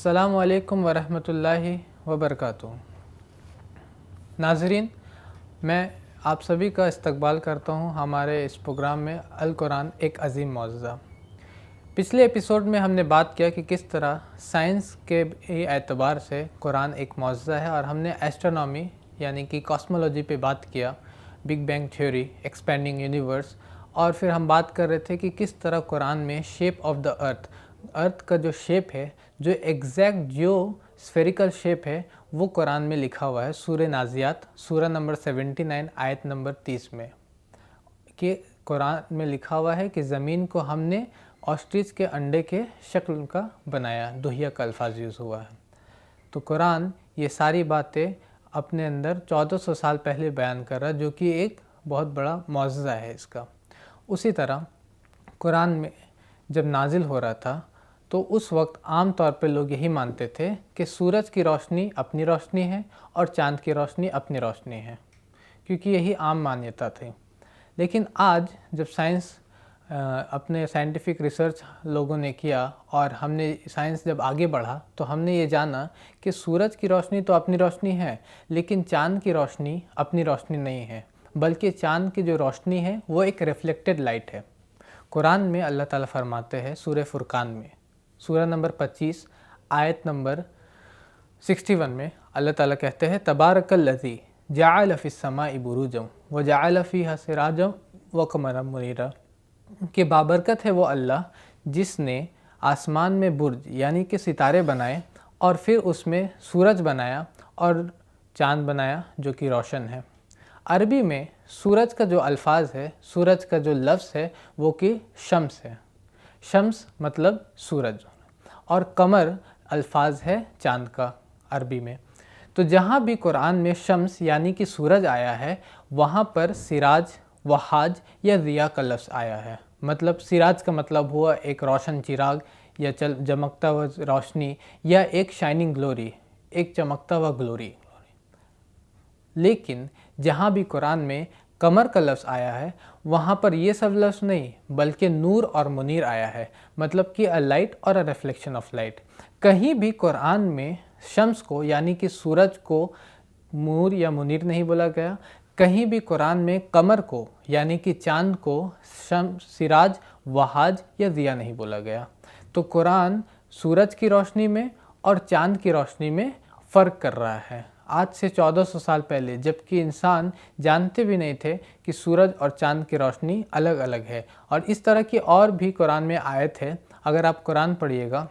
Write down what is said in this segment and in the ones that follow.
अस्सलामु अलैकुम वरहमतुल्लाहि वबरकातुहू। नाज़रीन, मैं आप सभी का इस्तकबाल करता हूँ हमारे इस प्रोग्राम में अल कुरान एक अज़ीम मौज़ज़ा। पिछले एपिसोड में हमने बात किया कि किस तरह साइंस के एतबार से कुरान एक मौज़ज़ा है, और हमने एस्ट्रोनॉमी यानी कि कॉस्मोलॉजी पे बात किया, big bang theory, expanding universe, और फिर हम बात कर रहे थे कि किस तरह कुरान में शेप ऑफ द अर्थ का जो शेप है, जो एग्जैक्ट जो स्फेरिकल शेप है, वो कुरान में लिखा हुआ है सूरह नाज़ियात सूरह नंबर 79 आयत नंबर 30 में। कि कुरान में लिखा हुआ है कि ज़मीन को हमने ऑस्ट्रिच के अंडे के शक्ल का बनाया, दुहिया का अल्फाज यूज़ हुआ है। तो कुरान ये सारी बातें अपने अंदर 1400 साल पहले बयान कर रहा है, जो कि एक बहुत बड़ा मौज़ज़ा है इसका। उसी तरह कुरान में जब नाजिल हो रहा था तो उस वक्त आम तौर पे लोग यही मानते थे कि सूरज की रोशनी अपनी रोशनी है और चाँद की रोशनी अपनी रोशनी है, क्योंकि यही आम मान्यता थी। लेकिन आज जब साइंस अपने साइंटिफिक रिसर्च लोगों ने किया और हमने साइंस जब आगे बढ़ा तो हमने ये जाना कि सूरज की रोशनी तो अपनी रोशनी है, लेकिन चाँद की रोशनी अपनी रोशनी नहीं है, बल्कि चाँद की जो रोशनी है वो एक रिफ्लेक्टेड लाइट है। कुरान में अल्लाह ताला फरमाते हैं सूरह फुरकान में सूरह नंबर 25 आयत नंबर 61 में अल्लाह ताला कहते हैं, तबारकल्लज़ी जअल फ़िस समाई बुरूजम व जअल फ़ीहा सिराजम व क़मरम मुनीरा, कि बाबरकत है वो अल्लाह जिसने आसमान में बुर्ज यानी कि सितारे बनाए और फिर उसमें सूरज बनाया और चाँद बनाया जो कि रोशन है। अरबी में सूरज का जो अल्फाज है, सूरज का जो लफ्ज़ है वो कि शम्स है। शम्स मतलब सूरज, और कमर अल्फाज है चाँद का अरबी में। तो जहाँ भी कुरान में शम्स यानी कि सूरज आया है, वहाँ पर सिराज, वहाज या ज़िया का लफ्ज़ आया है। मतलब सिराज का मतलब हुआ एक रोशन चिराग या चमकता हुआ रोशनी, या एक शाइनिंग ग्लोरी, एक चमकता हुआ ग्लोरी। लेकिन जहाँ भी कुरान में कमर का लफ्ज़ आया है, वहाँ पर ये सब लफ्ज़ नहीं बल्कि नूर और मुनीर आया है, मतलब कि अ लाइट और अ रिफ्लेक्शन ऑफ लाइट। कहीं भी कुरान में शम्स को यानी कि सूरज को नूर या मुनीर नहीं बोला गया, कहीं भी कुरान में कमर को यानी कि चाँद को शम्स, सिराज, वहाज या ज़िया नहीं बोला गया। तो कुरान सूरज की रोशनी में और चाँद की रोशनी में फ़र्क कर रहा है आज से 1400 साल पहले, जबकि इंसान जानते भी नहीं थे कि सूरज और चाँद की रोशनी अलग अलग है। और इस तरह की और भी कुरान में आयत है। अगर आप कुरान पढ़िएगा,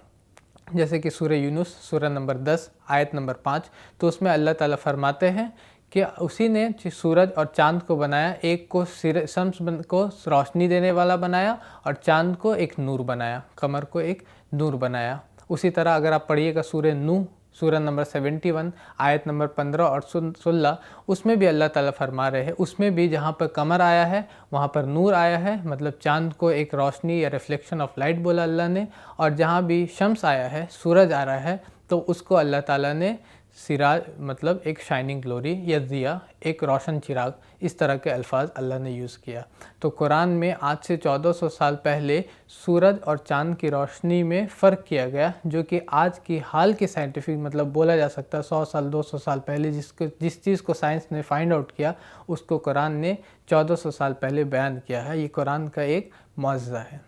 जैसे कि सूरह यूनुस सूरह नंबर 10 आयत नंबर 5, तो उसमें अल्लाह ताला फरमाते हैं कि उसी ने सूरज और चाँद को बनाया, एक को शम्स को रोशनी देने वाला बनाया और चाँद को एक नूर बनाया, कमर को एक नूर बनाया। उसी तरह अगर आप पढ़िएगा सूरह नूह सूरह नंबर 71 आयत नंबर 15 और 16, उसमें भी अल्लाह ताला फरमा रहे हैं, उसमें भी जहाँ पर कमर आया है वहाँ पर नूर आया है, मतलब चाँद को एक रोशनी या रिफ्लेक्शन ऑफ लाइट बोला अल्लाह ने। और जहाँ भी शम्स आया है, सूरज आ रहा है, तो उसको अल्लाह ताला ने सिराज मतलब एक शाइनिंग ग्लोरी या ज़िया, एक रोशन चिराग, इस तरह के अल्फाज अल्लाह ने यूज़ किया। तो कुरान में आज से 1400 साल पहले सूरज और चाँद की रोशनी में फ़र्क किया गया, जो कि आज की हाल के साइंटिफिक मतलब बोला जा सकता है 100 साल 200 साल पहले जिस चीज़ को साइंस ने फाइंड आउट किया, उसको कुरान ने 1400 साल पहले बयान किया है। ये कुरान का एक मौज़ज़ा है।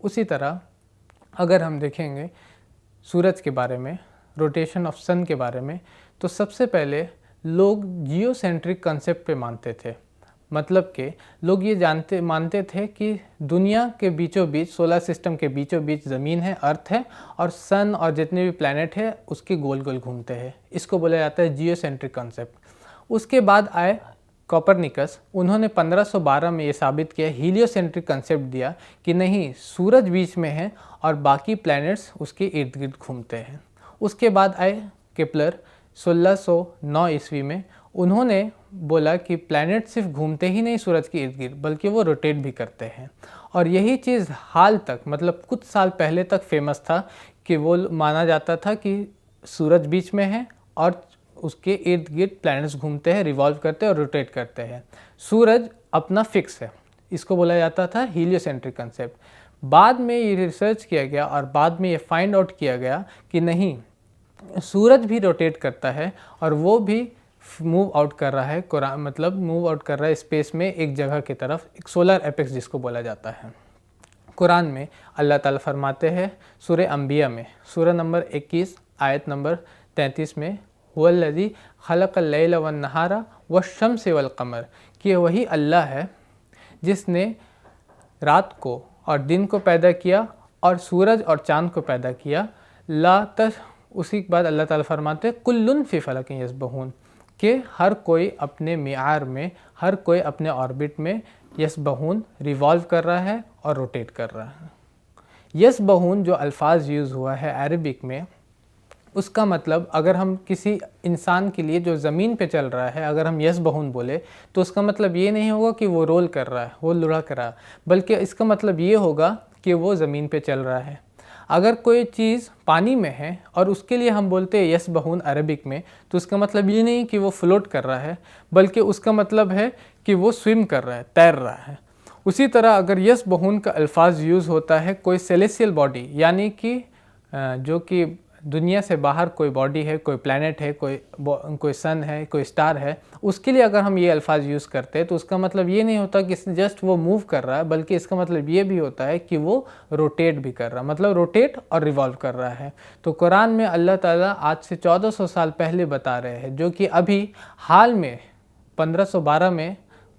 उसी तरह अगर हम देखेंगे सूरज के बारे में, रोटेशन ऑफ सन के बारे में, तो सबसे पहले लोग जियोसेंट्रिक कंसेप्ट पे मानते थे। मतलब कि लोग ये मानते थे कि दुनिया के बीचों बीच, सोलर सिस्टम के बीचों बीच ज़मीन है, अर्थ है, और सन और जितने भी प्लैनेट है उसके गोल गोल घूमते हैं। इसको बोला जाता है जियोसेंट्रिक कंसेप्ट। उसके बाद आए कोपरनिकस, उन्होंने 1512 में ये साबित किया, हीलियोसेंट्रिक कंसेप्ट दिया कि नहीं, सूरज बीच में है और बाकी प्लैनेट्स उसके इर्द गिर्द घूमते हैं। उसके बाद आए केपलर 1609 ईस्वी में, उन्होंने बोला कि प्लैनेट सिर्फ घूमते ही नहीं सूरज के इर्द गिर्द, बल्कि वो रोटेट भी करते हैं। और यही चीज़ हाल तक मतलब कुछ साल पहले तक फेमस था कि वो माना जाता था कि सूरज बीच में है और उसके इर्द गिर्द प्लैनेट्स घूमते हैं, रिवॉल्व करते हैं और रोटेट करते हैं। सूरज अपना फिक्स है, इसको बोला जाता था हीलियोसेंट्रिक कंसेप्ट। बाद में ये रिसर्च किया गया और बाद में ये फाइंड आउट किया गया कि नहीं, सूरज भी रोटेट करता है और वो भी मूव आउट कर रहा है, कुरान मतलब मूव आउट कर रहा है स्पेस में एक जगह की तरफ, एक सोलर एपेक्स जिसको बोला जाता है। कुरान में अल्लाह ताला फरमाते हैं सूरह अंबिया में, सूरह नंबर 21 आयत नंबर 33 में, हुवल्लज़ी खलक़ल लैला वन नहारा वश्शम्स वल क़मर, कि वही अल्लाह है जिसने रात को और दिन को पैदा किया और सूरज और चाँद को पैदा किया। उसी के बाद अल्लाह ताला फरमाते कुल्लुन फ़ी फ़लकिन यस्बहून, कि हर कोई अपने मियार में, हर कोई अपने ऑर्बिट में यस्बहून रिवॉल्व कर रहा है और रोटेट कर रहा है। यस्बहून जो अल्फाज यूज़ हुआ है अरबिक में, उसका मतलब अगर हम किसी इंसान के लिए जो ज़मीन पे चल रहा है अगर हम यस्बहून बोले तो उसका मतलब ये नहीं होगा कि वो रोल कर रहा है, वो लुढ़क रहा है, बल्कि इसका मतलब ये होगा कि वो ज़मीन पे चल रहा है। अगर कोई चीज़ पानी में है और उसके लिए हम बोलते हैं यस्बहून अरबिक में, तो उसका मतलब ये नहीं कि वो फ्लोट कर रहा है, बल्कि उसका मतलब है कि वो स्विम कर रहा है, तैर रहा है। उसी तरह अगर यस्बहून का अल्फाज यूज़ होता है कोई सेलेस्टियल बॉडी, यानी कि जो कि दुनिया से बाहर कोई बॉडी है, कोई प्लैनेट है, कोई सन है, कोई स्टार है, उसके लिए अगर हम ये अल्फाज यूज़ करते हैं तो उसका मतलब ये नहीं होता कि जस्ट वो मूव कर रहा है, बल्कि इसका मतलब ये भी होता है कि वो रोटेट भी कर रहा है, मतलब रोटेट और रिवॉल्व कर रहा है। तो कुरान में अल्लाह ताला आज से 1400 साल पहले बता रहे हैं, जो कि अभी हाल में 1512 में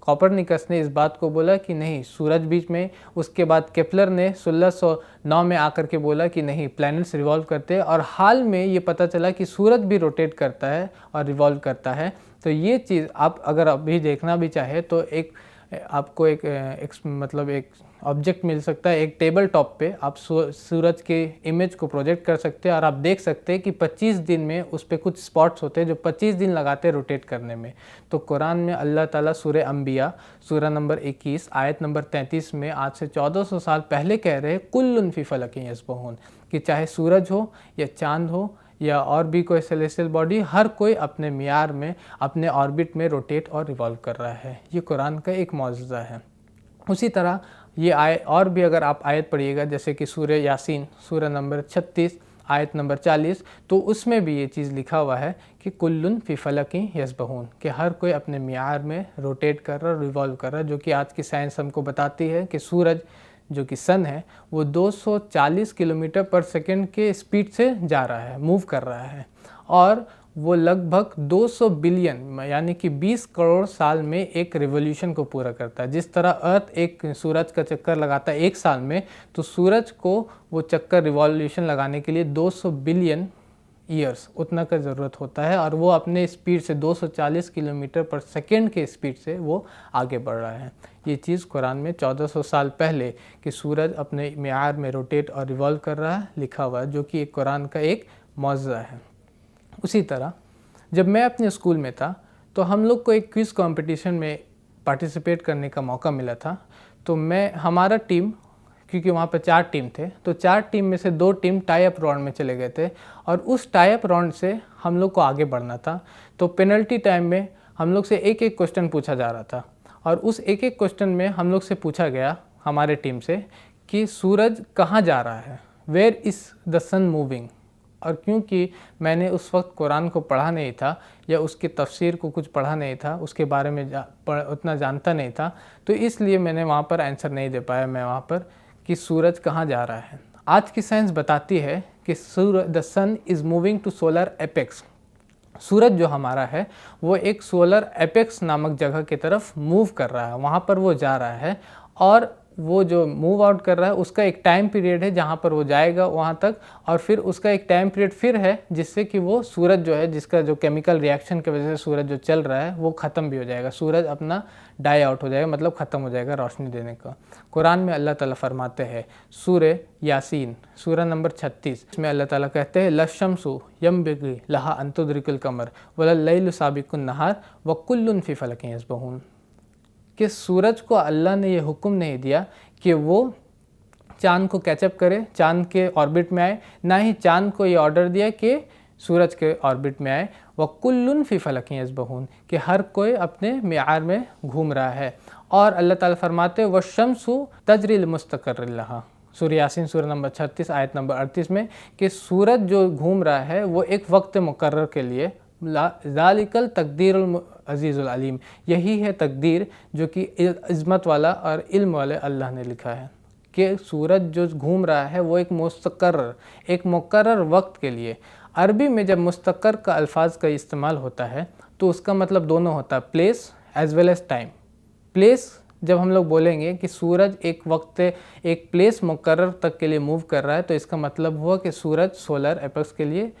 कोपरनिकस ने इस बात को बोला कि नहीं सूरज बीच में, उसके बाद केपलर ने 1609 में आकर के बोला कि नहीं प्लैनेट्स रिवॉल्व करते हैं, और हाल में ये पता चला कि सूरज भी रोटेट करता है और रिवॉल्व करता है। तो ये चीज़ आप अगर अभी देखना भी चाहे तो आपको मतलब एक ऑब्जेक्ट मिल सकता है, एक टेबल टॉप पे आप सूरज के इमेज को प्रोजेक्ट कर सकते हैं और आप देख सकते हैं कि 25 दिन में उस पर कुछ स्पॉट्स होते हैं जो 25 दिन लगाते हैं रोटेट करने में। तो कुरान में अल्लाह ताला सूरह अंबिया सूरह नंबर 21 आयत नंबर 33 में आज से 1400 साल पहले कह रहे हैं कुल्लुन फ़ी फ़लकिन यस्बहून, कि चाहे सूरज हो या चाँद हो या और भी कोई सेलेस्टियल बॉडी, हर कोई अपने मियार में, अपने ऑर्बिट में रोटेट और रिवॉल्व कर रहा है। ये कुरान का एक मौजज़ा है। उसी तरह ये और भी अगर आप आयत पढ़िएगा, जैसे कि सूरह यासीन सूरह नंबर 36 आयत नंबर 40, तो उसमें भी ये चीज़ लिखा हुआ है कि कुल्लुन फ़ी फ़लकिन यस्बहून, कि हर कोई अपने मियार में रोटेट कर रहा है, रिवॉल्व कर रहा है, जो कि आज की साइंस हमको बताती है कि सूरज जो कि सन है वो 240 किलोमीटर पर सेकेंड के स्पीड से जा रहा है, मूव कर रहा है, और वो लगभग 200 बिलियन यानी कि 20 करोड़ साल में एक रिवॉल्यूशन को पूरा करता है। जिस तरह अर्थ एक सूरज का चक्कर लगाता है एक साल में, तो सूरज को वो चक्कर रिवॉल्यूशन लगाने के लिए 200 बिलियन ईयर्स उतना का ज़रूरत होता है, और वो अपने स्पीड से 240 किलोमीटर पर सेकेंड के स्पीड से वो आगे बढ़ रहा है। ये चीज़ कुरान में 1400 साल पहले कि सूरज अपने मियार में रोटेट और रिवॉल्व कर रहा है लिखा हुआ है, जो कि एक कुरान का एक मौजज़ा है। उसी तरह जब मैं अपने स्कूल में था तो हम लोग को एक क्विज़ कंपटीशन में पार्टिसिपेट करने का मौका मिला था। तो हमारा टीम, क्योंकि वहाँ पर 4 टीम थे, तो 4 टीम में से 2 टीम टाई अप राउंड में चले गए थे, और उस टाई अप राउंड से हम लोग को आगे बढ़ना था। तो पेनल्टी टाइम में हम लोग से एक एक क्वेश्चन पूछा जा रहा था, और उस एक एक क्वेश्चन में हम लोग से पूछा गया हमारे टीम से कि सूरज कहाँ जा रहा है, where is the sun moving. और क्योंकि मैंने उस वक्त कुरान को पढ़ा नहीं था या उसकी तफसीर को कुछ पढ़ा नहीं था, उसके बारे में उतना जानता नहीं था, तो इसलिए मैंने वहाँ पर आंसर नहीं दे पाया मैं वहाँ पर कि सूरज कहाँ जा रहा है। आज की साइंस बताती है कि the sun is moving to solar apex. सूरज जो हमारा है वो एक सोलर एपेक्स नामक जगह की तरफ मूव कर रहा है, वहाँ पर वो जा रहा है, और वो जो मूव आउट कर रहा है उसका एक टाइम पीरियड है जहाँ पर वो जाएगा वहाँ तक, और फिर उसका एक टाइम पीरियड फिर है जिससे कि वो सूरज जो है, जिसका जो केमिकल रिएक्शन की वजह से सूरज जो चल रहा है वो ख़त्म भी हो जाएगा, सूरज अपना डाई आउट हो जाएगा, मतलब ख़त्म हो जाएगा रोशनी देने का। कुरान में अल्लाह ताला फरमाते हैं सूरह यासीन सूरह नंबर 36 इसमें अल्लाह ताला कहते हैं लशम्सु यंबगी लहा अन तुदरिकुल कमर वल लैलु साबिकुन नहार व कुल्लुन फ़ी फ़लकिन यस्बहून, कि सूरज को अल्लाह ने ये हुक्म नहीं दिया कि वो चाँद को कैचअप करे, चाँद के ऑर्बिट में आए, ना ही चाँद को ये ऑर्डर दिया कि सूरज के ऑर्बिट में आए। व कुल्लुन फ़ी फ़लकिन यस्बहून, कि हर कोई अपने मियार में घूम रहा है। और अल्लाह ताला फरमाते व शम्सु तजरी लिमुस्तक़र्रिन लहा, सूरह यासीन सूरह नंबर 36 आयत नंबर 38 में कि सूरज जो घूम रहा है वो एक वक्त मुकर्रर के लिए, ज़ालिकल तकदीरुल अज़ीज़ुल अलीम, यही है तकदीर जो कि इज़्ज़त वाला और इल्म वाले अल्लाह ने लिखा है कि सूरज जो घूम रहा है वो एक मुकर्रर वक्त के लिए। अरबी में जब मुस्तक़र का अल्फाज का इस्तेमाल होता है तो उसका मतलब दोनों होता है, place as well as time. Place जब हम लोग बोलेंगे कि सूरज एक वक्त एक प्लेस मुकर्रर तक के लिए मूव कर रहा है तो इसका मतलब हुआ कि सूरज सोलर एपेक्स के लिए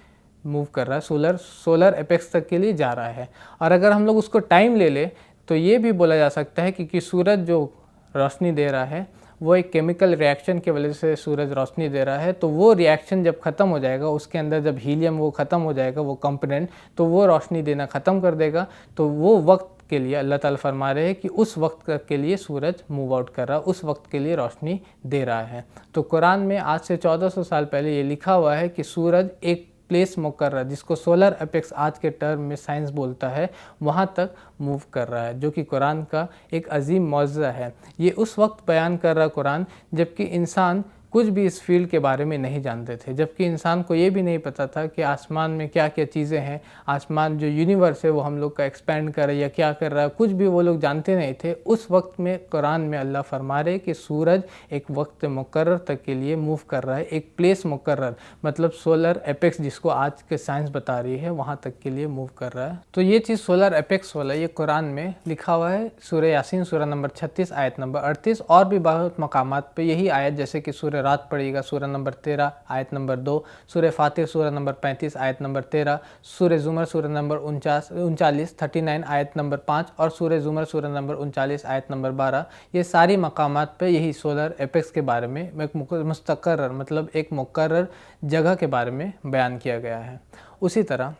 मूव कर रहा है, सोलर एपेक्स तक के लिए जा रहा है। और अगर हम लोग उसको टाइम ले ले तो ये भी बोला जा सकता है कि सूरज जो रोशनी दे रहा है वो एक केमिकल रिएक्शन की वजह से सूरज रोशनी दे रहा है, तो वो रिएक्शन जब ख़त्म हो जाएगा, उसके अंदर जब हीलियम वो ख़त्म हो जाएगा वो कंपोनेंट, तो वो रोशनी देना ख़त्म कर देगा। तो वो वक्त के लिए अल्लाह ताला फरमा रहे हैं कि उस वक्त के लिए सूरज मूव आउट कर रहा है, उस वक्त के लिए रोशनी दे रहा है। तो कुरान में आज से 1400 साल पहले ये लिखा हुआ है कि सूरज एक प्लेस मुकर्रर, जिसको सोलर एपेक्स आज के टर्म में साइंस बोलता है, वहाँ तक मूव कर रहा है, जो कि कुरान का एक अजीम मौज़ा है। ये उस वक्त बयान कर रहा कुरान जबकि इंसान कुछ भी इस फील्ड के बारे में नहीं जानते थे, जबकि इंसान को ये भी नहीं पता था कि आसमान में क्या क्या चीज़ें हैं, आसमान जो यूनिवर्स है वो हम लोग का एक्सपेंड कर रहा है या क्या कर रहा है, कुछ भी वो लोग जानते नहीं थे। उस वक्त में कुरान में अल्लाह फरमा रहे कि सूरज एक वक्त मुकर्रर तक के लिए मूव कर रहा है, एक प्लेस मुकर्रर, मतलब सोलर एपेक्स जिसको आज के साइंस बता रही है, वहाँ तक के लिए मूव कर रहा है। तो ये चीज़ सोलर एपेक्स वाला ये कुरान में लिखा हुआ है सूरह यासीन सूरह नंबर 36 आयत नंबर 38, और भी बहुत मकामात पे यही आयत, जैसे कि सूरह रात पढ़िएगा सूरह नंबर 13 आयत नंबर 2, सूरह फातिर सूरह नंबर 35 आयत नंबर 13, सूरह ज़ुमर सूरह नंबर 39 आयत नंबर 5 और सूरह ज़ुमर सूरह नंबर 39 आयत नंबर 12। ये सारी मकामात पे यही सोलर एपेक्स के बारे में एक मुस्तक़र्रर, मतलब एक मुकर्रर जगह के बारे में बयान किया गया है। उसी तरह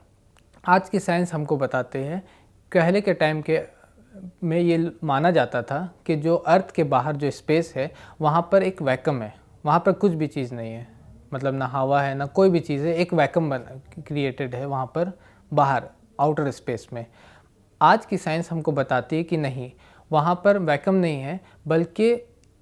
आज की साइंस हमको बताते हैं, पहले के टाइम के में ये माना जाता था कि जो अर्थ के बाहर जो स्पेस है वहाँ पर एक वैक्यूम है, वहाँ पर कुछ भी चीज़ नहीं है, मतलब ना हवा है ना कोई भी चीज़ है, एक वैक्यूम क्रिएटेड है वहाँ पर बाहर आउटर स्पेस में। आज की साइंस हमको बताती है कि नहीं, वहाँ पर वैक्यूम नहीं है बल्कि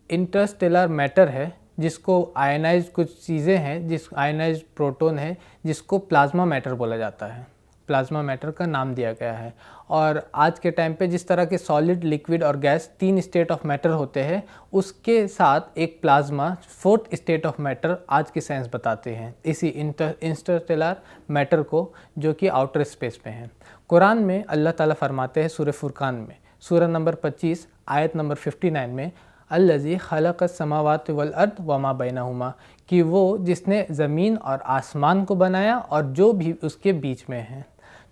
इंटरस्टेलर मैटर है, जिसको आयनाइज कुछ चीज़ें हैं, जिस आयनाइज प्रोटॉन है जिसको प्लाज्मा मैटर बोला जाता है, प्लाज्मा मैटर का नाम दिया गया है। और आज के टाइम पे जिस तरह के सॉलिड, लिक्विड और गैस 3 स्टेट ऑफ मैटर होते हैं, उसके साथ एक plasma 4th state of matter आज की साइंस बताते हैं, इसी इंटरस्टेलर मैटर को, जो कि आउटर स्पेस में है। कुरान में अल्लाह ताला फरमाते हैं सूरह फुरकान में सूरह नंबर 25 आयत नंबर 59 में, अल्लज़ी खलक़स समावाति वल अर्द वमा बैनहुमा, कि वो जिसने ज़मीन और आसमान को बनाया और जो भी उसके बीच में है।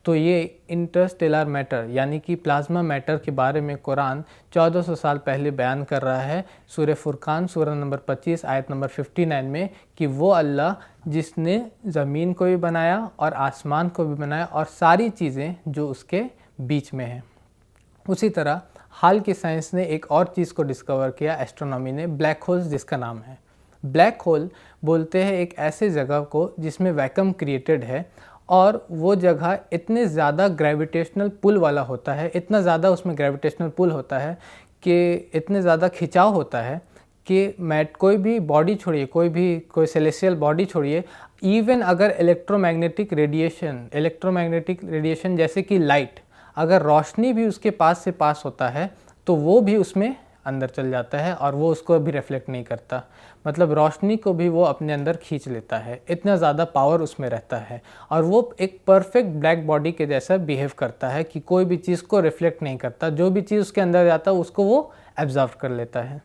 तो ये इंटरस्टेलर मैटर यानी कि प्लाज्मा मैटर के बारे में कुरान 1400 साल पहले बयान कर रहा है सूरह फुरकान सूरह नंबर 25 आयत नंबर 59 में, कि वो अल्लाह जिसने ज़मीन को भी बनाया और आसमान को भी बनाया और सारी चीज़ें जो उसके बीच में हैं। उसी तरह हाल की साइंस ने एक और चीज़ को डिस्कवर किया, एस्ट्रोनॉमी ने, ब्लैक होल्स जिसका नाम है। ब्लैक होल बोलते हैं एक ऐसे जगह को जिसमें वैक्यूम क्रिएटेड है और वो जगह इतने ज़्यादा ग्रेविटेशनल पुल वाला होता है, इतना ज़्यादा उसमें ग्रेविटेशनल पुल होता है कि इतने ज़्यादा खिंचाव होता है कि कोई भी बॉडी छोड़िए, कोई सेलेस्टियल बॉडी छोड़िए, इवन अगर इलेक्ट्रोमैग्नेटिक रेडिएशन जैसे कि लाइट, अगर रोशनी भी उसके पास से पास होता है तो वो भी उसमें अंदर चल जाता है और वो उसको भी रिफ्लेक्ट नहीं करता, मतलब रोशनी को भी वो अपने अंदर खींच लेता है, इतना ज़्यादा पावर उसमें रहता है। और वो एक परफेक्ट ब्लैक बॉडी के जैसा बिहेव करता है कि कोई भी चीज़ को रिफ्लेक्ट नहीं करता, जो भी चीज़ उसके अंदर जाता है उसको वो एब्जॉर्व कर लेता है।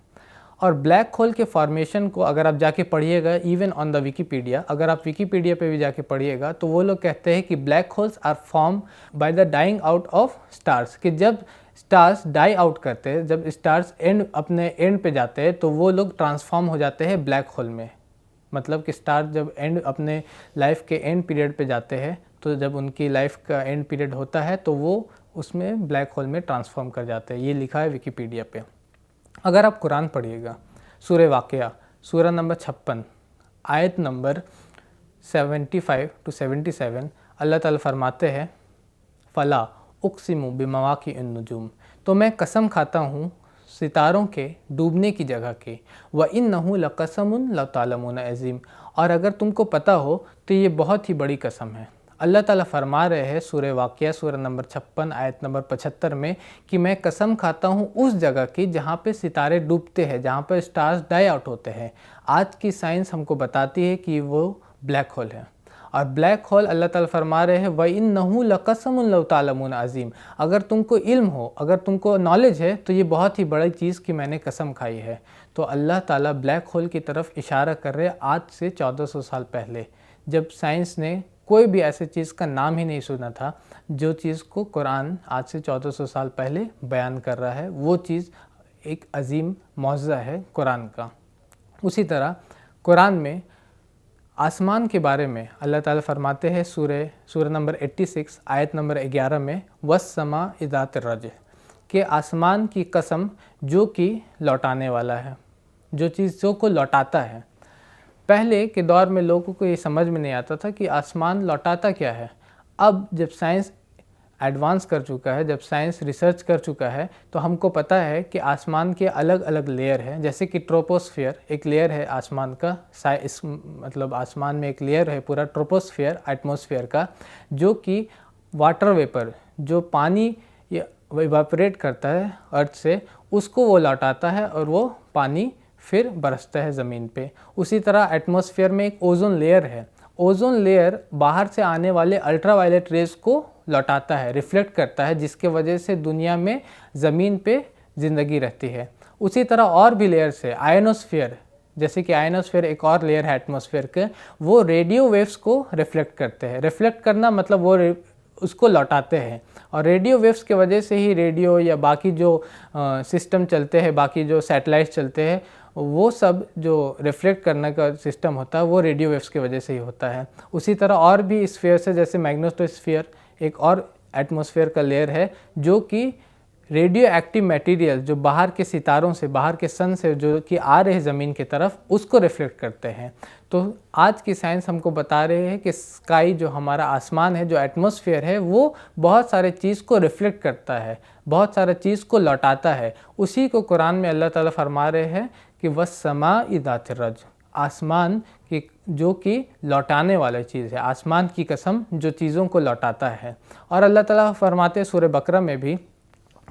और ब्लैक होल के फॉर्मेशन को अगर आप जाके पढ़िएगा, इवन ऑन द विकीपीडिया, अगर आप विकीपीडिया पे भी जाके पढ़िएगा तो वो लोग कहते हैं कि black holes are form by the dying out of stars, कि जब स्टार्स डाई आउट करते हैं, जब स्टार्स अपने एंड पे जाते हैं तो वो लोग ट्रांसफॉर्म हो जाते हैं ब्लैक होल में। मतलब कि स्टार जब अपने लाइफ के एंड पीरियड पे जाते हैं, तो जब उनकी लाइफ का एंड पीरियड होता है तो वो उसमें ब्लैक होल में ट्रांसफॉर्म कर जाते हैं। ये लिखा है विकीपीडिया पे। अगर आप कुरान पढ़िएगा, सूरह वाक़िया सूरह नंबर 56 आयत नंबर 75 to 77, अल्लाह ताला फरमाते हैं, फ़ला उक़सिमु बिमवाक़िअन नुजूम, तो मैं कसम खाता हूँ सितारों के डूबने की जगह की। व इन्नहु लक़समुन लौ तालमून अज़ीम, और अगर तुमको पता हो तो ये बहुत ही बड़ी कसम है। अल्लाह ताला फरमा रहे हैं सूरह वाक़िया सूरह नंबर 56 आयत नंबर 75 में कि मैं कसम खाता हूँ उस जगह की जहाँ पे सितारे डूबते हैं, जहाँ पे स्टार्स डाई आउट होते हैं। आज की साइंस हमको बताती है कि वो ब्लैक होल है, और ब्लैक होल अल्लाह ताला फरमा रहे हैं व इन्नहु लक़समुन लौ तालमून अज़ीम, अगर तुमको इल्म हो, अगर तुमको नॉलेज है तो ये बहुत ही बड़ी चीज़ की मैंने कसम खाई है। तो अल्लाह ताला ब्लैक होल की तरफ इशारा कर रहे हैं आज से 1400 साल पहले, जब साइंस ने कोई भी ऐसे चीज़ का नाम ही नहीं सुना था, जो चीज़ को कुरान आज से 1400 साल पहले बयान कर रहा है। वो चीज़ एक अजीम मौज़ा है कुरान का। उसी तरह कुरान में आसमान के बारे में अल्लाह ताला फरमाते हैं सूरह नंबर 86 आयत नंबर 11 में वस्समा इज़ातिर रज, कि आसमान की कसम जो कि लौटाने वाला है, जो चीज़ों को लौटाता है। पहले के दौर में लोगों को ये समझ में नहीं आता था कि आसमान लौटाता क्या है। अब जब साइंस एडवांस कर चुका है, जब साइंस रिसर्च कर चुका है, तो हमको पता है कि आसमान के अलग अलग लेयर हैं। जैसे कि ट्रोपोस्फियर एक लेयर है आसमान का, मतलब आसमान में एक लेयर है पूरा ट्रोपोस्फियर एटमॉस्फेयर का, जो कि वाटर वेपर, जो पानी इवापोरेट करता है अर्थ से, उसको वो लौटाता है और वो पानी फिर बरसता है ज़मीन पे। उसी तरह एटमॉस्फेयर में एक ओजोन लेयर है। ओजोन लेयर बाहर से आने वाले अल्ट्रावायलेट रेज़ को लौटाता है, रिफ्लेक्ट करता है, जिसके वजह से दुनिया में ज़मीन पे ज़िंदगी रहती है। उसी तरह और भी लेयर्स है। आयनोस्फीयर, जैसे कि आयनोस्फीयर एक और लेयर है एटमॉस्फेयर के, वो रेडियो वेव्स को रिफ्लेक्ट करते हैं। रिफ्लेक्ट करना मतलब वो उसको लौटाते हैं, और रेडियो वेव्स के वजह से ही रेडियो या बाकी जो सिस्टम चलते हैं, बाकी जो सैटेलाइट चलते हैं, वो सब जो रिफ्लेक्ट करने का सिस्टम होता है वो रेडियो वेव्स की वजह से ही होता है। उसी तरह और भी स्फीयर से, जैसे मैग्नेटोस्फीयर एक और एटमॉस्फेयर का लेयर है, जो कि रेडियो एक्टिव मटेरियल जो बाहर के सितारों से, बाहर के सन से जो कि आ रहे हैं ज़मीन की तरफ, उसको रिफ्लेक्ट करते हैं। तो आज की साइंस हमको बता रहे हैं कि स्काई, जो हमारा आसमान है, जो एटमॉस्फेयर है, वो बहुत सारे चीज़ को रिफ्लेक्ट करता है, बहुत सारे चीज़ को लौटाता है। उसी को कुरान में अल्लाह ताला फरमा रहे हैं कि वस्समा इज़ातिर रज, आसमान की जो कि लौटाने वाली चीज़ है, आसमान की कसम जो चीज़ों को लौटाता है। और अल्लाह ताला फरमाते सूरह बकरा में भी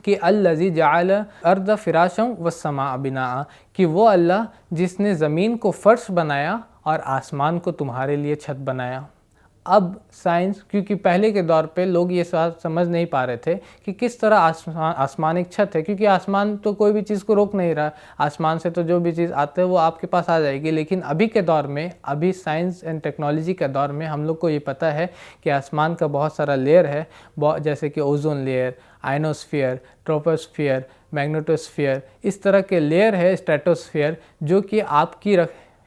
कि अल्लज़ी जअल अर्द फ़िराशम वस्समा बिनाआ, कि वो अल्लाह जिसने ज़मीन को फ़र्श बनाया और आसमान को तुम्हारे लिए छत बनाया। अब साइंस, क्योंकि पहले के दौर पे लोग ये समझ नहीं पा रहे थे कि किस तरह आसमान एक छत है, क्योंकि आसमान तो कोई भी चीज़ को रोक नहीं रहा, आसमान से तो जो भी चीज़ आते है वो आपके पास आ जाएगी। लेकिन अभी के दौर में, अभी साइंस एंड टेक्नोलॉजी के दौर में हम लोग को ये पता है कि आसमान का बहुत सारा लेयर है, जैसे कि ozone layer, ionosphere, troposphere, magnetosphere, इस तरह के लेयर है, स्ट्रेटोस्फियर, जो कि आपकी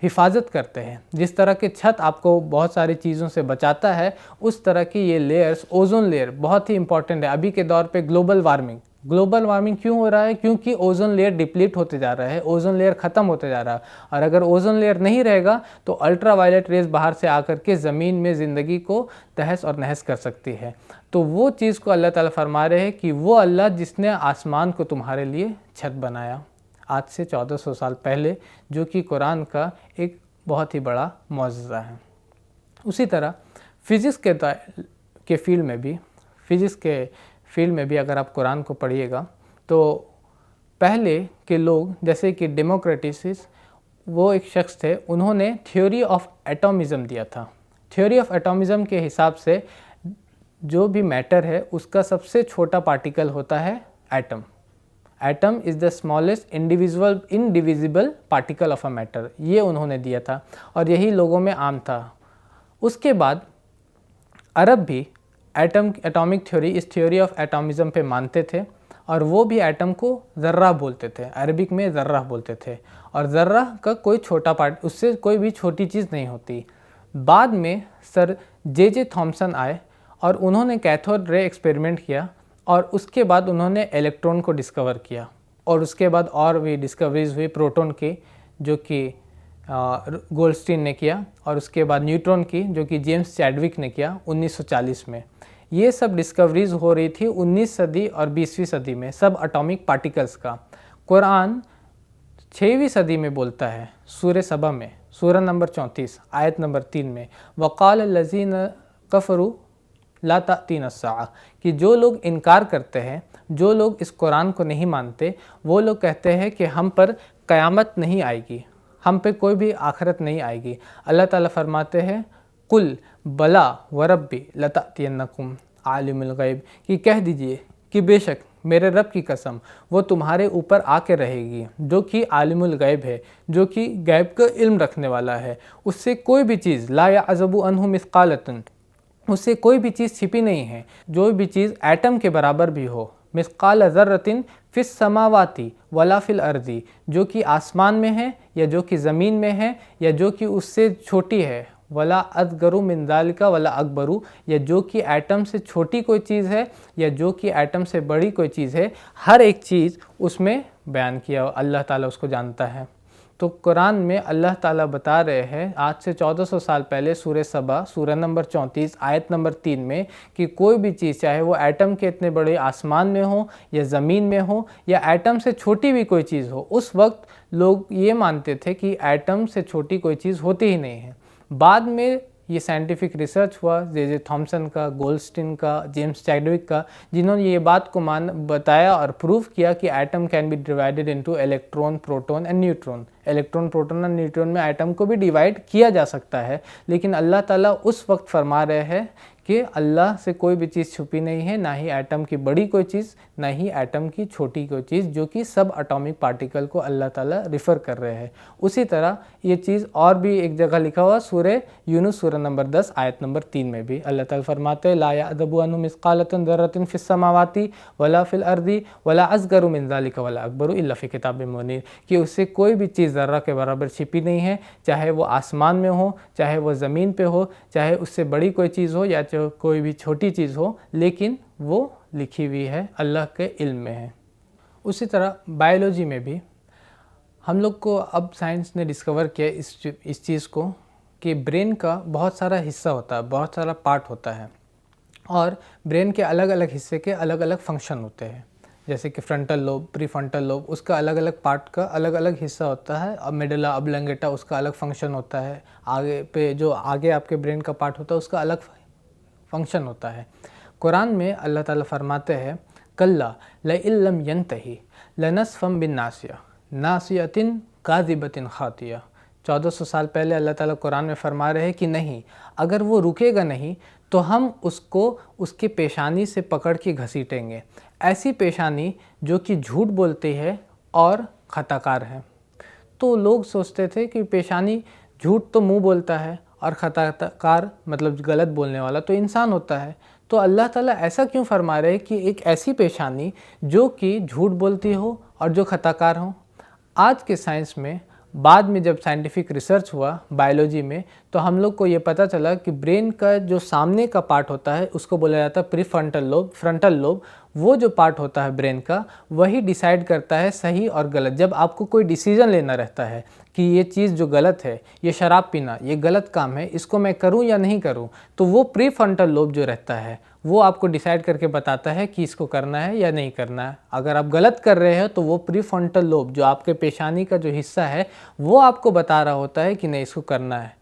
हिफाजत करते हैं। जिस तरह के छत आपको बहुत सारी चीज़ों से बचाता है, उस तरह की ये लेयर्स, ओजोन लेयर बहुत ही इंपॉर्टेंट है। अभी के दौर पे ग्लोबल वार्मिंग क्यों हो रहा है? क्योंकि ओजोन लेयर डिप्लीट होते जा रहा है, ओजोन लेयर ख़त्म होते जा रहा है, और अगर ओजोन लेयर नहीं रहेगा तो अल्ट्रावायलेट रेज बाहर से आकर के ज़मीन में ज़िंदगी को तहस और नहस कर सकती है। तो वो चीज़ को अल्लाह ताला फरमा रहे हैं कि वो अल्लाह जिसने आसमान को तुम्हारे लिए छत बनाया आज से 1400 साल पहले, जो कि कुरान का एक बहुत ही बड़ा मौजज़ा है। उसी तरह फिज़िक्स के फील्ड में भी अगर आप कुरान को पढ़िएगा तो पहले के लोग, जैसे कि डेमोक्रेटिस, वो एक शख्स थे, उन्होंने थ्योरी ऑफ एटॉमिज़म दिया था। थ्योरी ऑफ एटॉमिज़म के हिसाब से जो भी मैटर है उसका सबसे छोटा पार्टिकल होता है atom. Atom is the smallest indivisible particle of a matter, ये उन्होंने दिया था और यही लोगों में आम था। उसके बाद अरब भी एटॉमिक थ्योरी, इस थ्योरी ऑफ एटॉमिज़म पे मानते थे, और वो भी एटम को ज़र्रा बोलते थे, अरबिक में ज़र्रा बोलते थे, और ज़र्रा का कोई छोटा पार्ट, उससे कोई भी छोटी चीज़ नहीं होती। बाद में सर जे थॉमसन आए और उन्होंने कैथोड रे एक्सपेरिमेंट किया, और उसके बाद उन्होंने इलेक्ट्रॉन को डिस्कवर किया, और उसके बाद और भी डिस्कवरीज हुई प्रोटॉन की, जो कि गोल्डस्टीन ने किया, और उसके बाद न्यूट्रॉन की, जो कि जेम्स चैडविक ने किया 1940 में। ये सब डिस्कवरीज हो रही थी 19वीं सदी और 20वीं सदी में, सब एटॉमिक पार्टिकल्स का। कुरान 6वीं सदी में बोलता है सूरह सबा में, सूरह नंबर 34 आयत नंबर 3 में, वक़ाल लज़ीन कफ़रू ला तातीन अस्साअ, कि जो लोग इनकार करते हैं, जो लोग इस कुरान को नहीं मानते, वो लोग कहते हैं कि हम पर क़यामत नहीं आएगी, हम पे कोई भी आखिरत नहीं आएगी। अल्लाह ताला फरमाते हैं कुल बला व रब्बी लतातियन्नकुम आलिमुल गैब, कि कह दीजिए कि बेशक मेरे रब की कसम वो तुम्हारे ऊपर आके रहेगी, जो कि आलिमुल गैब है, जो कि गैब का इल्म रखने वाला है। उससे कोई भी चीज़ ला यअज़बु अन्हु मिस्क़ालतुन, उससे कोई भी चीज़ छिपी नहीं है, जो भी चीज़ एटम के बराबर भी हो, मिस्क़ाल ज़र्रतिन फ़िस समावाती वला फ़िल अर्दी, जो कि आसमान में है या जो कि ज़मीन में है या जो कि उससे छोटी है, वला असगरु मिन ज़ालिका वला अकबरू, या जो कि एटम से छोटी कोई चीज़ है या जो कि एटम से बड़ी कोई चीज़ है, हर एक चीज़ उसमें बयान किया अल्लाह ताला उसको जानता है। तो कुरान में अल्लाह ताला बता रहे हैं आज से 1400 साल पहले सूरह सबा सूरह नंबर 34 आयत नंबर 3 में कि कोई भी चीज़, चाहे वो एटम के इतने बड़े आसमान में हो या ज़मीन में हो या एटम से छोटी भी कोई चीज़ हो, उस वक्त लोग ये मानते थे कि एटम से छोटी कोई चीज़ होती ही नहीं है। बाद में ये साइंटिफिक रिसर्च हुआ, जे थॉमसन का, गोल्डस्टीन का, जेम्स चैडविक का, जिन्होंने ये बात को बताया और प्रूव किया कि atom can be divided into electron, proton and neutron. Electron, proton और न्यूट्रॉन में एटम को भी डिवाइड किया जा सकता है, लेकिन अल्लाह ताला उस वक्त फरमा रहे हैं कि अल्लाह से कोई भी चीज़ छुपी नहीं है, ना ही एटम की बड़ी कोई चीज़, ना ही एटम की छोटी कोई चीज़, जो कि सब एटॉमिक पार्टिकल को अल्लाह ताला रिफ़र कर रहे हैं। उसी तरह ये चीज़ और भी एक जगह लिखा हुआ सूरह यूनुस सूरह नंबर 10 आयत नंबर 3 में भी अल्लाह ताला फरमाते हैं ला यअज़बु अन्हु मिस्क़ालतुन ज़र्रतिन फ़िस समावाति वला फ़िल अर्दी वला असग़रु मिन ज़ालिका वला अकबरु इल्ला फ़ी किताबिम मुनीर, कि उससे कोई भी चीज़ ज़र्रा के बराबर छिपी नहीं है, चाहे वो आसमान में हो, चाहे वो ज़मीन पे हो, चाहे उससे बड़ी कोई चीज़ हो या कोई भी छोटी चीज़ हो, लेकिन वो लिखी हुई है, अल्लाह के इल्म में है। उसी तरह बायोलॉजी में भी हम लोग को अब साइंस ने डिस्कवर किया इस चीज़ को कि ब्रेन का बहुत सारा हिस्सा होता है, बहुत सारा पार्ट होता है और ब्रेन के अलग अलग हिस्से के अलग अलग फंक्शन होते हैं। जैसे कि फ्रंटल लोब, प्रीफ्रंटल लोब, उसका अलग अलग पार्ट का अलग अलग हिस्सा होता है। अब मेडुला ऑब्लंगेटा, उसका अलग फंक्शन होता है। आगे पे जो आगे आपके ब्रेन का पार्ट होता है उसका अलग फंक्शन होता है। कुरान में अल्लाह ताला फरमाते हैं कल्ला लइल्लम यंतही लनस्फम बिन नासिया नासियतिन काज़िबतिन खातिया। 1400 साल पहले अल्लाह ताला कुरान में फरमा रहे हैं कि नहीं, अगर वो रुकेगा नहीं तो हम उसको उसके पेशानी से पकड़ के घसीटेंगे, ऐसी पेशानी जो कि झूठ बोलती है और खताकार है। तो लोग सोचते थे कि पेशानी, झूठ तो मुंह बोलता है और खताकार मतलब गलत बोलने वाला तो इंसान होता है, तो अल्लाह ताला ऐसा क्यों फरमा रहे हैं कि एक ऐसी पेशानी जो कि झूठ बोलती हो और जो खताकार हो। आज के साइंस में बाद में जब साइंटिफिक रिसर्च हुआ बायोलॉजी में, तो हम लोग को ये पता चला कि ब्रेन का जो सामने का पार्ट होता है उसको बोला जाता है प्रीफ्रंटल लोब, फ्रंटल लोब। वो जो पार्ट होता है ब्रेन का, वही डिसाइड करता है सही और गलत। जब आपको कोई डिसीजन लेना रहता है कि ये चीज़ जो गलत है, ये शराब पीना ये गलत काम है, इसको मैं करूं या नहीं करूं, तो वो प्रीफ्रंटल लोब जो रहता है वो आपको डिसाइड करके बताता है कि इसको करना है या नहीं करना है। अगर आप गलत कर रहे हो तो वो प्रीफ्रंटल लोब जो आपके पेशानी का जो हिस्सा है वो आपको बता रहा होता है कि नहीं इसको करना है,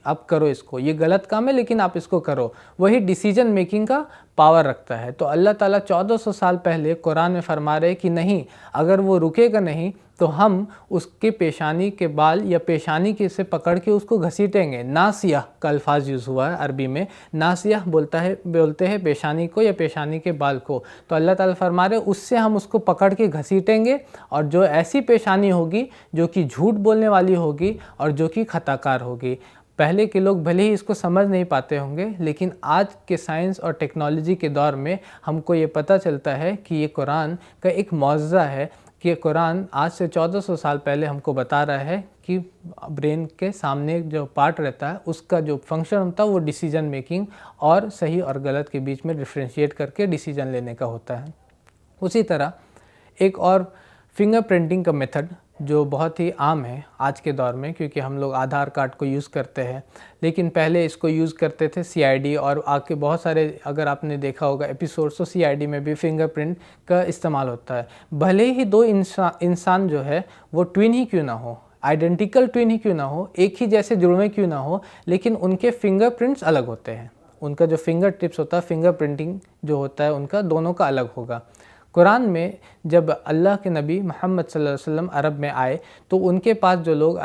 आप करो इसको, ये गलत काम है लेकिन आप इसको करो। वही डिसीजन मेकिंग का पावर रखता है। तो अल्लाह ताला 1400 साल पहले कुरान में फरमा रहे कि नहीं, अगर वो रुकेगा नहीं तो हम उसके पेशानी के बाल या पेशानी के से पकड़ के उसको घसीटेंगे। नासिया का अल्फाज यूज़ हुआ है अरबी में, नासिया बोलते हैं पेशानी को या पेशानी के बाल को। तो अल्लाह ताला फरमा रहे उससे हम उसको पकड़ के घसीटेंगे, और जो ऐसी पेशानी होगी जो कि झूठ बोलने वाली होगी और जो कि खताकार होगी। पहले के लोग भले ही इसको समझ नहीं पाते होंगे, लेकिन आज के साइंस और टेक्नोलॉजी के दौर में हमको ये पता चलता है कि ये कुरान का एक मौजज़ा है कि कुरान आज से 1400 साल पहले हमको बता रहा है कि ब्रेन के सामने जो पार्ट रहता है उसका जो फंक्शन होता है वो डिसीजन मेकिंग और सही और गलत के बीच में डिफ्रेंशिएट करके डिसीजन लेने का होता है। उसी तरह एक और फिंगर प्रिंटिंग का मेथड जो बहुत ही आम है आज के दौर में, क्योंकि हम लोग आधार कार्ड को यूज़ करते हैं, लेकिन पहले इसको यूज़ करते थे सीआईडी, और आके बहुत सारे अगर आपने देखा होगा एपिसोड्स तो सीआईडी में भी फिंगरप्रिंट का इस्तेमाल होता है। भले ही दो इंसान जो है वो ट्विन ही क्यों ना हो, आइडेंटिकल ट्विन ही क्यों ना हो, एक ही जैसे जुड़वे क्यों ना हो, लेकिन उनके फिंगरप्रिंट्स अलग होते हैं। उनका जो फिंगर टिप्स होता है, फिंगरप्रिंटिंग जो होता है उनका, दोनों का अलग होगा। कुरान में जब अल्लाह के नबी मोहम्मद सल्लल्लाहु अलैहि वसल्लम अरब में आए तो उनके पास जो लोग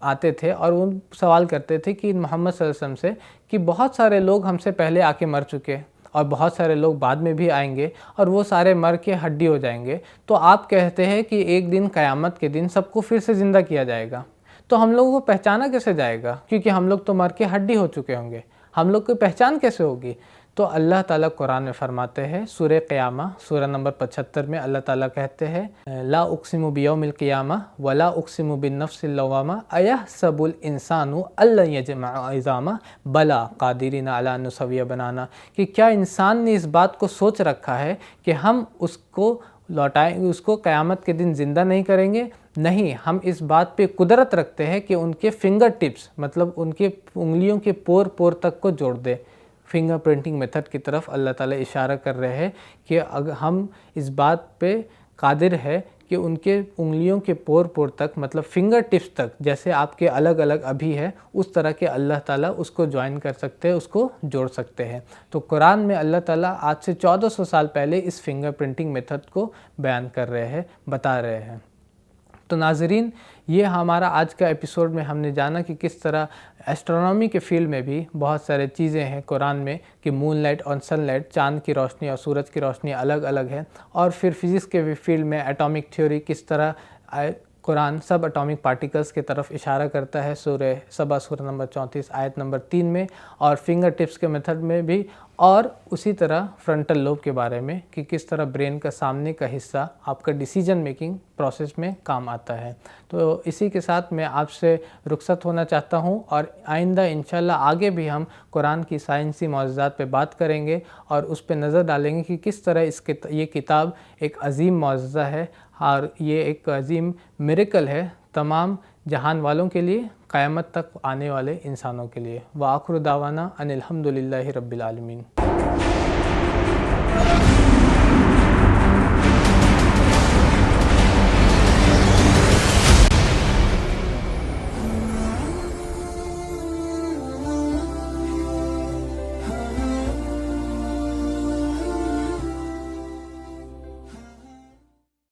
आते थे और वो सवाल करते थे कि मोहम्मद सल्लल्लाहु अलैहि वसल्लम से कि बहुत सारे लोग हमसे पहले आके मर चुके और बहुत सारे लोग बाद में भी आएंगे और वो सारे मर के हड्डी हो जाएंगे, तो आप कहते हैं कि एक दिन क़यामत के दिन सबको फिर से ज़िंदा किया जाएगा, तो हम लोगों को पहचाना कैसे जाएगा, क्योंकि हम लोग तो मर के हड्डी हो चुके होंगे, हम लोग की पहचान कैसे होगी। तो अल्लाह ताला कुरान में फरमाते हैं, सूरह क़यामा सूरह नंबर 75 में अल्लाह ताला कहते हैं, ला उक़सिमु बियौमिल क़ियामा वला उक़सिमु बिन्नफ़्सिल लव्वामा अयहसबुल इंसानु अल्लन यजमअ इज़ामा बला क़ादिरीना अला अन नुसव्विय बनाना, कि क्या इंसान ने इस बात को सोच रखा है कि हम उसको लौटाएंगे, उसको क़यामत के दिन ज़िंदा नहीं करेंगे। नहीं, हम इस बात पे कुदरत रखते हैं कि उनके फिंगर टिप्स मतलब उनके उंगलियों के पोर पोर तक को जोड़ दे। फिंगर प्रिंटिंग मेथड की तरफ अल्लाह ताला इशारा कर रहे हैं कि अगर हम इस बात पे कादिर है कि उनके उंगलियों के पोर पोर तक मतलब फिंगर टिप्स तक, जैसे आपके अलग अलग अभी है उस तरह के अल्लाह ताला उसको ज्वाइन कर सकते हैं, उसको जोड़ सकते हैं। तो कुरान में अल्लाह ताला आज से 1400 साल पहले इस फिंगर प्रिंटिंग मेथड को बयान कर रहे हैं, बता रहे हैं। तो नाज़रीन, ये हमारा आज का एपिसोड में हमने जाना कि किस तरह एस्ट्रोनॉमी के फील्ड में भी बहुत सारे चीज़ें हैं कुरान में कि मूनलाइट और सनलाइट, चाँद की रोशनी और सूरज की रोशनी अलग अलग है। और फिर फिज़िक्स के भी फील्ड में एटॉमिक थ्योरी किस तरह कुरान सब एटॉमिक पार्टिकल्स की तरफ इशारा करता है, सूरह सबा सूरह नंबर 34 आयत नंबर 3 में, और फिंगर टिप्स के मेथड में भी, और उसी तरह फ्रंटल लोब के बारे में कि किस तरह ब्रेन का सामने का हिस्सा आपका डिसीजन मेकिंग प्रोसेस में काम आता है। तो इसी के साथ मैं आपसे रुखसत होना चाहता हूँ, और आइंदा इंशाल्लाह आगे भी हम कुरान की साइंसी मौजज़ात पे बात करेंगे और उस पर नज़र डालेंगे कि किस तरह ये किताब एक अजीम मौजज़ा है और ये एक अजीम मिरेकल है तमाम जहान वालों के लिए, क़यामत तक आने वाले इंसानों के लिए। व आखिर दावाना अनिल हम्दुलिल्लाहि रब्बिल आलमीन।